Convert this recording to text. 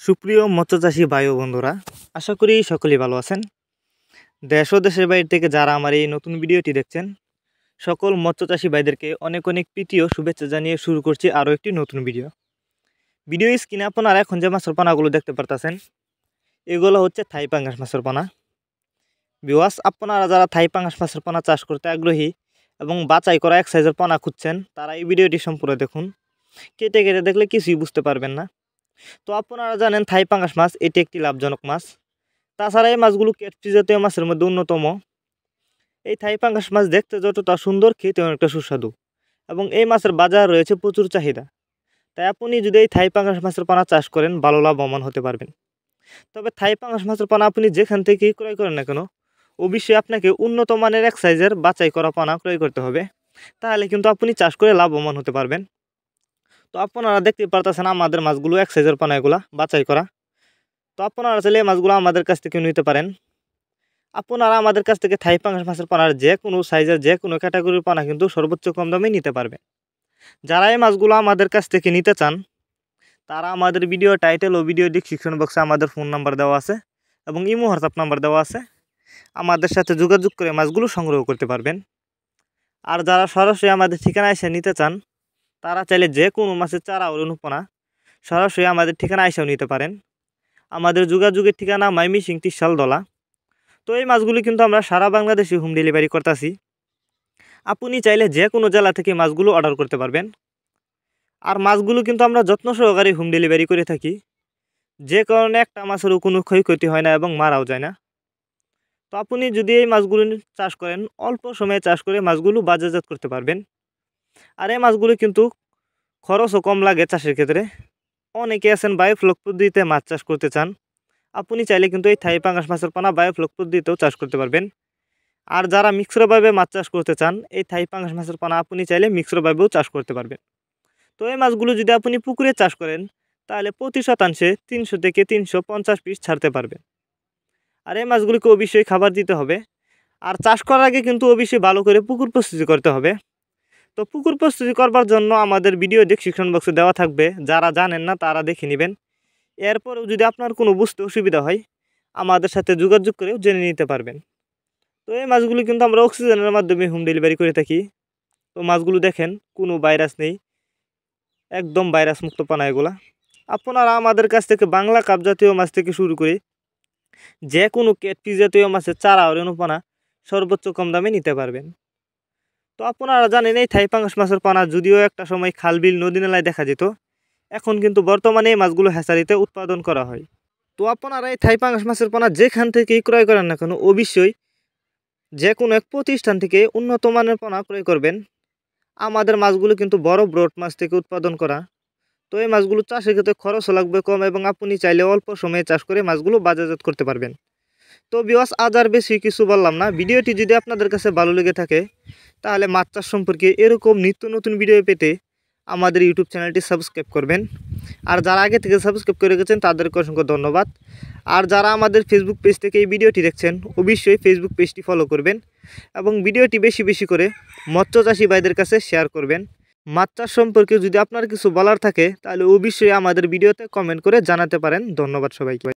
সুপ্রিয় মৎস্যচাষী ভাই ও বন্ধুরা, আশা করি সকলেই ভালো আছেন। দেশ ও দেশের বাইরে থেকে যারা আমার এই নতুন ভিডিওটি দেখছেন, সকল মৎস্যচাষী ভাইদেরকে অনেক অনেক প্রীতি ও শুভেচ্ছা জানিয়ে শুরু করছি আরও একটি নতুন ভিডিও স্ক্রিনে আপনারা এখন যে মাছের পোনাগুলো দেখতে পারতেছেন, এগুলো হচ্ছে থাই পাঙ্গাস মাছের পোনা। ভিউয়ার্স, আপনারা যারা থাই পাঙ্গাস মাছের পোনা চাষ করতে আগ্রহী এবং বাছাই করা এক সাইজের পোনা খুঁজছেন, তারা এই ভিডিওটি সম্পূর্ণ দেখুন। কেটে কেটে দেখলে কিছুই বুঝতে পারবেন না। তো আপনারা জানেন থাই পাঙ্গাস মাছ এটি একটি লাভজনক মাছ। তাছাড়া এই মাছগুলো ক্যাটফিশ জাতীয় মাছের মধ্যে অন্যতম। এই থাই পাঙ্গাস মাছ দেখতে যতটা সুন্দর, খেতে অনেকটা সুস্বাদু এবং এই মাছের বাজার রয়েছে প্রচুর চাহিদা। তাই আপনি যদি এই থাই পাঙ্গাস মাছের পোনা চাষ করেন, ভালো লাভবান হতে পারবেন। তবে থাই পাঙ্গাস মাছের পোনা আপনি যেখান থেকেই ক্রয় করেন না কেন, অবশ্যই আপনাকে উন্নত মানের এক সাইজের বাছাই করা পোনা ক্রয় করতে হবে। তাহলে কিন্তু আপনি চাষ করে লাভবান হতে পারবেন। তো আপনারা দেখতে পারতেছেন আমাদের মাছগুলো এক সাইজের পোনা, এগুলা বাছাই করা। তো আপনারা চাইলে এই মাছগুলো আমাদের কাছ থেকে নিতে পারেন। আপনারা আমাদের কাছ থেকে থাই পাঙ্গাস মাছের পোনার যে কোনো সাইজের যে কোনো ক্যাটাগরির পোনা কিন্তু সর্বোচ্চ কম দামে নিতে পারবেন। যারা এই মাছগুলো আমাদের কাছ থেকে নিতে চান, তারা আমাদের ভিডিও টাইটেল ও ভিডিও ডিসক্রিপশন বক্সে আমাদের ফোন নাম্বার দেওয়া আছে এবং ইমো হোয়াটসঅ্যাপ নাম্বার দেওয়া আছে। আমাদের সাথে যোগাযোগ করে মাছগুলো সংগ্রহ করতে পারবেন। আর যারা সরাসরি আমাদের ঠিকানায় এসে নিতে চান, তারা চাইলে যে কোনো মাছের চারা ও পোনা সরাসরি আমাদের ঠিকানা এসেও নিতে পারেন। আমাদের যোগাযোগের ঠিকানা ময়মনসিংহ ত্রিশালদলা। তো এই মাছগুলি কিন্তু আমরা সারা বাংলাদেশে হোম ডেলিভারি করতেছি। আপনি চাইলে যে কোনো জেলা থেকে মাছগুলো অর্ডার করতে পারবেন। আর মাছগুলো কিন্তু আমরা যত্ন সহকারে হোম ডেলিভারি করে থাকি, যে কারণে একটা মাছেরও কোনো ক্ষয়ক্ষতি হয় না এবং মারাও যায় না। তো আপনি যদি এই মাছগুলো চাষ করেন, অল্প সময়ে চাষ করে মাছগুলো বাজারজাত করতে পারবেন। আর এই মাছগুলো কিন্তু খরচও কম লাগে চাষের ক্ষেত্রে। অনেকে আছেন বায়োফ্লক পদ্ধতিতে মাছ চাষ করতে চান, আপনি চাইলে কিন্তু এই থাই পাঙ্গাস মাছের পোনা বায়োফ্লক পদ্ধতিতেও চাষ করতে পারবেন। আর যারা মিক্সরভাবে মাছ চাষ করতে চান, এই থাই পাঙ্গাস মাছের পোনা আপনি চাইলে মিক্সরভাবেও চাষ করতে পারবেন। তো এই মাছগুলো যদি আপনি পুকুরে চাষ করেন, তাহলে প্রতি শতাংশে 300 থেকে 350 পিস ছাড়তে পারবেন। আর এই মাছগুলিকে অবশ্যই খাবার দিতে হবে। আর চাষ করার আগে কিন্তু অবশ্যই ভালো করে পুকুর প্রস্তুতি করতে হবে। তো পুকুর প্রস্তুতি করবার জন্য আমাদের ভিডিও ডেসক্রিপশন বক্সে দেওয়া থাকবে, যারা জানেন না তারা দেখে নেবেন। এরপরেও যদি আপনার কোনো বুঝতে অসুবিধা হয়, আমাদের সাথে যোগাযোগ করেও জেনে নিতে পারবেন। তো এই মাছগুলো কিন্তু আমরা অক্সিজেনের মাধ্যমে হোম ডেলিভারি করে থাকি। তো মাছগুলো দেখেন, কোনো ভাইরাস নেই, একদম ভাইরাস মুক্ত পোনা এগুলা। আপনারা আমাদের কাছ থেকে বাংলা কাপ জাতীয় মাছ থেকে শুরু করে যে কোনো ক্যাটফিশ জাতীয় মাছের চারা ও পোনা সর্বোচ্চ কম দামে নিতে পারবেন। তো আপনারা জানেন এই থাই পাঙ্গাস মাছের পোনা যদিও একটা সময় খাল বিল নদী নালায় দেখা যেত, এখন কিন্তু বর্তমানে এই মাছগুলো হ্যাচারিতে উৎপাদন করা হয়। তো আপনারা এই থাই পাঙ্গাস মাছের পোনা যেখান থেকেই ক্রয় করেন না কেন, অবশ্যই যে কোনো এক প্রতিষ্ঠান থেকে উন্নত মানের পোনা ক্রয় করবেন। আমাদের মাছগুলো কিন্তু বড় ব্রড মাছ থেকে উৎপাদন করা। তো এই মাছগুলো চাষের ক্ষেত্রে খরচও লাগবে কম এবং আপনি চাইলে অল্প সময়ে চাষ করে মাছগুলো বাজারজাত করতে পারবেন। তো ভিউয়ার্স, আজ আর বেশি কিছু বললাম না। ভিডিওটি যদি আপনাদের কাছে ভালো লেগে থাকে, তাহলে মাছ চাষ সম্পর্কে এরকম নিত্য নতুন ভিডিও পেতে আমাদের ইউটিউব চ্যানেলটি সাবস্ক্রাইব করবেন। আর যারা আগে থেকে সাবস্ক্রাইব করে গেছেন তাদেরকে অসংখ্য ধন্যবাদ। আর যারা আমাদের ফেসবুক পেজ থেকে এই ভিডিওটি দেখছেন, অবশ্যই ফেসবুক পেজটি ফলো করবেন এবং ভিডিওটি বেশি বেশি করে মৎস্যচাষী ভাইদের কাছে শেয়ার করবেন। মাছ চাষ সম্পর্কে যদি আপনার কিছু বলার থাকে, তাহলে অবশ্যই আমাদের ভিডিওতে কমেন্ট করে জানাতে পারেন। ধন্যবাদ সবাইকে।